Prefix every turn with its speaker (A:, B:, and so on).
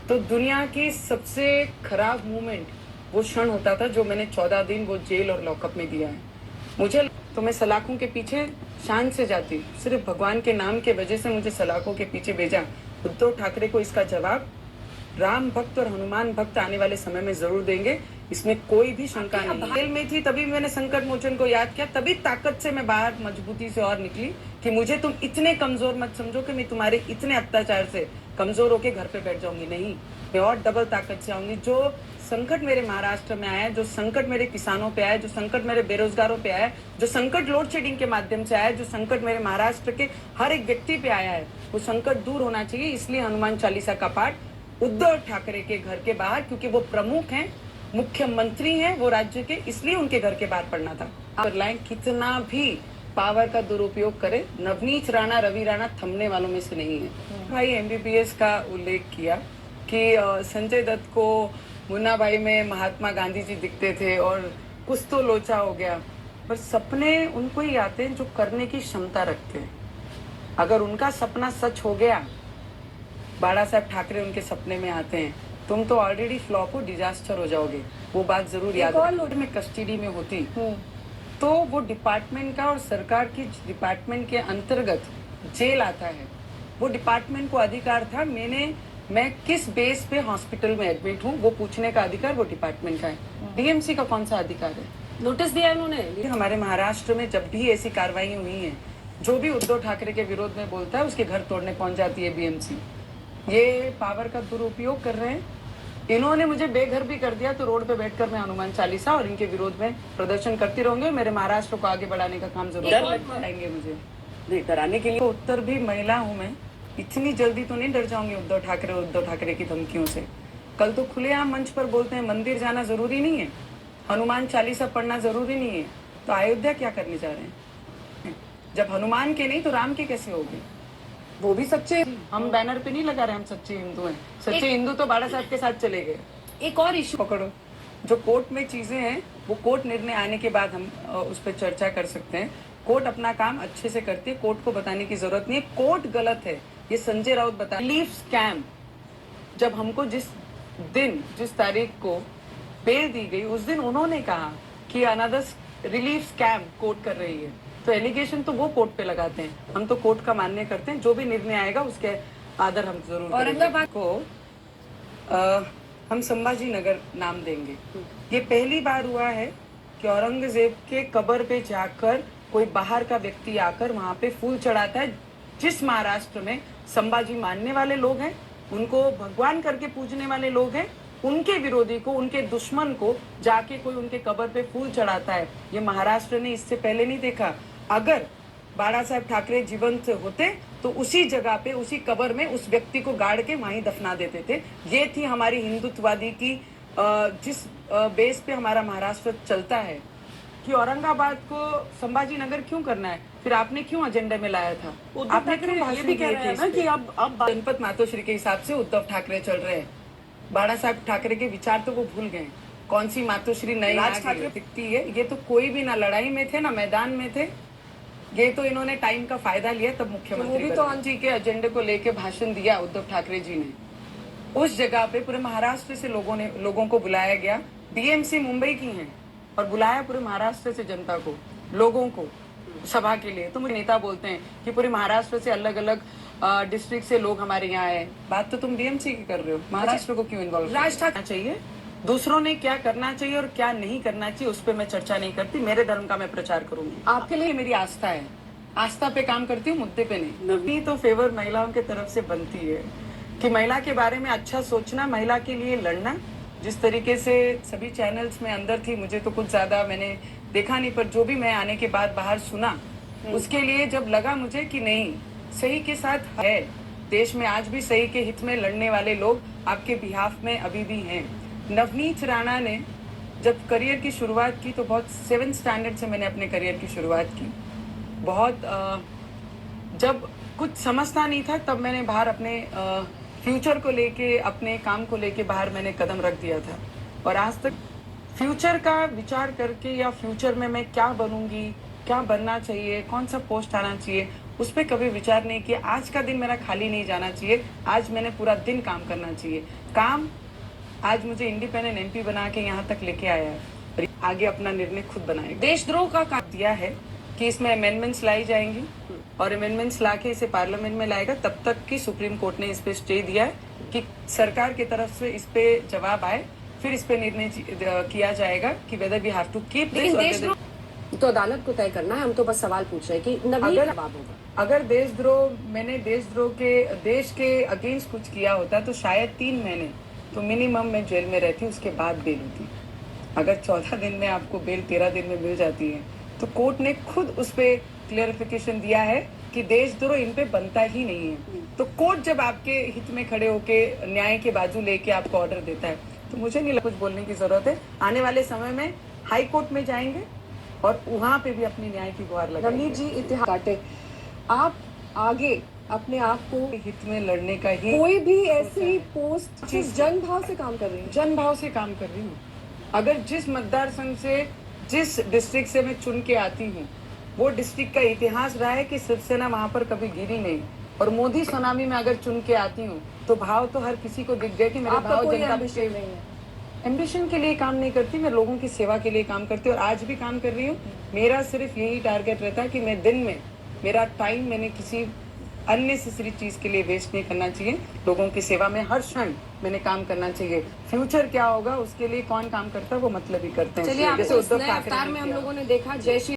A: तो दुनिया की सबसे खराब मोमेंट वो क्षण होता था जो मैंने 14 दिन वो जेल और लॉकअप में दिया है। मुझे तो मैं सलाखों के पीछे शान से जाती, सिर्फ भगवान के नाम के वजह से मुझे सलाखों के पीछे भेजा। उद्धव ठाकरे को इसका जवाब राम भक्त और हनुमान भक्त आने वाले समय में जरूर देंगे, इसमें कोई भी शंका नहीं। जेल में थी तभी मैंने संकट मोचन को याद किया, तभी ताकत से मैं बाहर मजबूती से और निकली कि मुझे तुम इतने कमजोर मत समझो कि मैं तुम्हारे इतने अत्याचार से कमजोर होके घर पे बैठ जाऊंगी। नहीं, मैं और डबल ताकत से आऊंगी। जो संकट मेरे महाराष्ट्र में आया, जो संकट मेरे किसानों पे आया, जो संकट मेरे बेरोजगारों पे आया, जो संकट लोड शेडिंग के माध्यम से आया, जो संकट मेरे महाराष्ट्र के हर एक व्यक्ति पे आया है, वो संकट दूर होना चाहिए। इसलिए हनुमान चालीसा का पाठ उद्धव ठाकरे के घर के बाहर, क्योंकि वो प्रमुख हैं, मुख्यमंत्री हैं वो राज्य के, इसलिए उनके घर के बाहर पढ़ना था। कितना भी पावर का दुरुपयोग करे, नवनीत राणा, रवि राणा थमने वालों में से नहीं है। भाई एमबीबीएस का उल्लेख किया कि संजय दत्त को मुन्ना भाई में महात्मा गांधी जी दिखते थे और कुछ तो लोचा हो गया, पर सपने उनको ही आते हैं जो करने की क्षमता रखते हैं। अगर उनका सपना सच हो गया, बाला साहब ठाकरे उनके सपने में आते हैं, तुम तो ऑलरेडी फ्लॉप हो, डिजास्टर हो जाओगे। वो बात जरूर याद रखना। में कस्टडी में होती तो वो डिपार्टमेंट का और सरकार की डिपार्टमेंट के अंतर्गत जेल आता है, वो डिपार्टमेंट को अधिकार था मैं किस बेस पे हॉस्पिटल में एडमिट हूँ वो पूछने का अधिकार वो डिपार्टमेंट का है। डीएमसी का कौन सा अधिकार है?
B: नोटिस दिया उन्होंने।
A: हमारे महाराष्ट्र में जब भी ऐसी कार्रवाई हुई है, जो भी उद्धव ठाकरे के विरोध में बोलता है उसके घर तोड़ने पहुंच जाती है बीएमसी। ये पावर का दुरुपयोग कर रहे हैं। इन्होंने मुझे बेघर भी कर दिया, तो रोड पे बैठकर मैं हनुमान चालीसा और इनके विरोध में प्रदर्शन करती रहूंगी। मेरे महाराष्ट्र को आगे बढ़ाने का काम जरूर करेंगे। मुझे नहीं डराने के लिए तो उत्तर भी महिला हूँ मैं, इतनी जल्दी तो नहीं डर जाऊंगी उद्धव ठाकरे की धमकियों से। कल तो खुलेआम मंच पर बोलते हैं मंदिर जाना जरूरी नहीं है, हनुमान चालीसा पढ़ना जरूरी नहीं है, तो अयोध्या क्या करने जा रहे हैं? जब हनुमान के नहीं तो राम के कैसे होगे? वो भी सच्चे, हम बैनर पे नहीं लगा रहे हम सच्चे हिंदू हैं। सच्चे हिंदू तो बाला साहब के साथ चले गए।
B: एक और इशू
A: पकड़ो, जो कोर्ट में चीजें हैं वो कोर्ट निर्णय आने के बाद हम उस पर चर्चा कर सकते हैं। कोर्ट अपना काम अच्छे से करती है, कोर्ट को बताने की जरूरत नहीं है कोर्ट गलत है। ये संजय राउत बता, रिलीफ स्कैम, जब हमको जिस तारीख को बेल दी गई उस दिन उन्होंने कहा कि अनदर रिलीफ स्कैम कोर्ट कर रही है, तो एलिगेशन तो वो कोर्ट पे लगाते हैं। हम तो कोर्ट का मान्य करते हैं, जो भी निर्णय आएगा उसके आदर हम जरूर
B: औरंगाबाद
A: को हम संभाजी नगर नाम देंगे। ये पहली बार हुआ है कि औरंगजेब के कब्र पे जाकर कोई बाहर का व्यक्ति आकर वहां पे फूल चढ़ाता है। जिस महाराष्ट्र में संभाजी मानने वाले लोग हैं, उनको भगवान करके पूजने वाले लोग हैं, उनके विरोधी को, उनके दुश्मन को जाके कोई उनके कब्र पे फूल चढ़ाता है। ये महाराष्ट्र ने इससे पहले नहीं देखा। अगर बाला साहब ठाकरे जीवंत होते तो उसी जगह पे, उसी कब्र में उस व्यक्ति को गाड़ के वहीं दफना देते थे। ये थी हमारी हिंदुत्ववादी की जिस बेस पे हमारा महाराष्ट्र चलता है कि औरंगाबाद को संभाजी नगर क्यों करना है, फिर आपने क्यों एजेंडे में लाया था? आपने क्यों ये भी कह रहे हैं ना कि अब जनपद मातोश्री के हिसाब से उद्धव ठाकरे चल रहे हैं। बाला साहब ठाकरे के विचार तो वो भूल गए। कौन सी मातोश्री नई राज ठाकरे दिखती है? ये तो कोई भी ना लड़ाई में थे ना मैदान में थे, ये तो इन्होंने टाइम का फायदा लिया तब मुख्यमंत्री तो जी के एजेंडे को लेके भाषण दिया उद्धव ठाकरे जी ने। उस जगह पे पूरे महाराष्ट्र से लोगों को बुलाया गया। बीएमसी मुंबई की हैं और बुलाया पूरे महाराष्ट्र से जनता को, लोगों को सभा के लिए। तो मुझे नेता बोलते हैं कि पूरे महाराष्ट्र से अलग अलग डिस्ट्रिक्ट से लोग हमारे यहाँ आए। बात तो तुम बीएमसी की कर रहे हो, महाराष्ट्र को क्यों इन्वॉल्व राज ठाकरे चाहिए? दूसरों ने क्या करना चाहिए और क्या नहीं करना चाहिए उस पर मैं चर्चा नहीं करती। मेरे धर्म का मैं प्रचार करूंगी। आपके लिए मेरी आस्था है, आस्था पे काम करती हूँ, मुद्दे पे नहीं। नवी तो फेवर महिलाओं की तरफ से बनती है कि महिला के बारे में अच्छा सोचना, महिला के लिए लड़ना। जिस तरीके से सभी चैनल्स में अंदर थी, मुझे तो कुछ ज्यादा मैंने देखा नहीं, पर जो भी मैं आने के बाद बाहर सुना, उसके लिए जब लगा मुझे कि नहीं, सही के साथ है देश में, आज भी सही के हित में लड़ने वाले लोग आपके बिहाफ में अभी भी हैं। नवनीत राणा ने जब करियर की शुरुआत की तो बहुत 7th स्टैंडर्ड से मैंने अपने करियर की शुरुआत की। बहुत जब कुछ समझता नहीं था तब मैंने बाहर अपने फ्यूचर को लेके, अपने काम को लेके बाहर मैंने कदम रख दिया था। और आज तक फ्यूचर का विचार करके या फ्यूचर में मैं क्या बनूंगी, क्या बनना चाहिए, कौन सा पोस्ट आना चाहिए, उस पर कभी विचार नहीं किया। आज का दिन मेरा खाली नहीं जाना चाहिए, आज मैंने पूरा दिन काम करना चाहिए। काम आज मुझे इंडिपेंडेंट एमपी बना के यहाँ तक लेके आया है और आगे अपना निर्णय खुद बनाएगा।
B: देशद्रोह का काम
A: दिया है कि इसमें अमेंडमेंट्स लाई जाएंगी और अमेंडमेंट्स लाके इसे पार्लियामेंट में लाएगा, तब तक की सुप्रीम कोर्ट ने इस पे स्टे दिया है कि सरकार की तरफ से इस पे जवाब आए, फिर इस पे निर्णय किया जाएगा कि whether we have to keep
B: लेकिन
A: दिस।
B: देशद्रोह तो अदालत को तय करना है। हम तो बस सवाल पूछ रहे हैं कि नवीन
A: अगर-
B: जवाब होगा।
A: अगर मैंने देशद्रोह के देश के अगेंस्ट कुछ किया होता तो शायद 3 महीने तो मिनिमम मैं जेल में रहती, उसके बाद बेल होती। अगर 14 दिन में आपको बेल 13 दिन में मिल जाती है तो कोर्ट ने खुद उस पे क्लियरिफिकेशन दिया है कि देशद्रोह इन पे बनता ही नहीं है। तो कोर्ट जब आपके हित में खड़े होके न्याय के बाजू लेके आपको ऑर्डर देता है तो मुझे नहीं लगता कुछ बोलने की जरूरत है। आने वाले समय में हाई कोर्ट में जाएंगे और वहां पे भी अपनी न्याय की गुहार लगाएंगे।
C: नवनीत जी, इतिहास काटे, आप आगे अपने आप को
A: हित में लड़ने का ही
C: कोई भी ऐसी पोस्ट जिस जन भाव से काम कर रही है,
A: जन भाव से काम कर रही हूँ। अगर जिस मतदार संघ से, जिस डिस्ट्रिक्ट से मैं चुन के आती हूँ, वो डिस्ट्रिक्ट का इतिहास रहा है कि शिवसेना वहां पर कभी गिरी नहीं, और मोदी सुनामी में अगर चुन के आती हूँ तो भाव तो हर किसी को दिख गया कि मेरे
C: आपका
A: भाव
C: कोई
A: जनता
C: एम्बिशन नहीं है।
A: एम्बिशन के लिए काम नहीं करती, मैं लोगों की सेवा के लिए काम करती हूँ और आज भी काम कर रही हूँ। मेरा सिर्फ यही टारगेट रहता है कि मैं दिन में मेरा टाइम मैंने किसी अननेसेसरी चीज के लिए वेस्ट नहीं करना चाहिए। लोगों की सेवा में हर क्षण मैंने काम करना चाहिए। फ्यूचर क्या होगा उसके लिए कौन काम करता है वो मतलब ही करते हैं।
B: चलिए,
A: जैसे
B: आपको इस
A: उद्धव
B: नए
A: ठाकरे
B: अवतार
A: ने
B: में हम
A: किया।
B: लोगों ने देखा जय श्री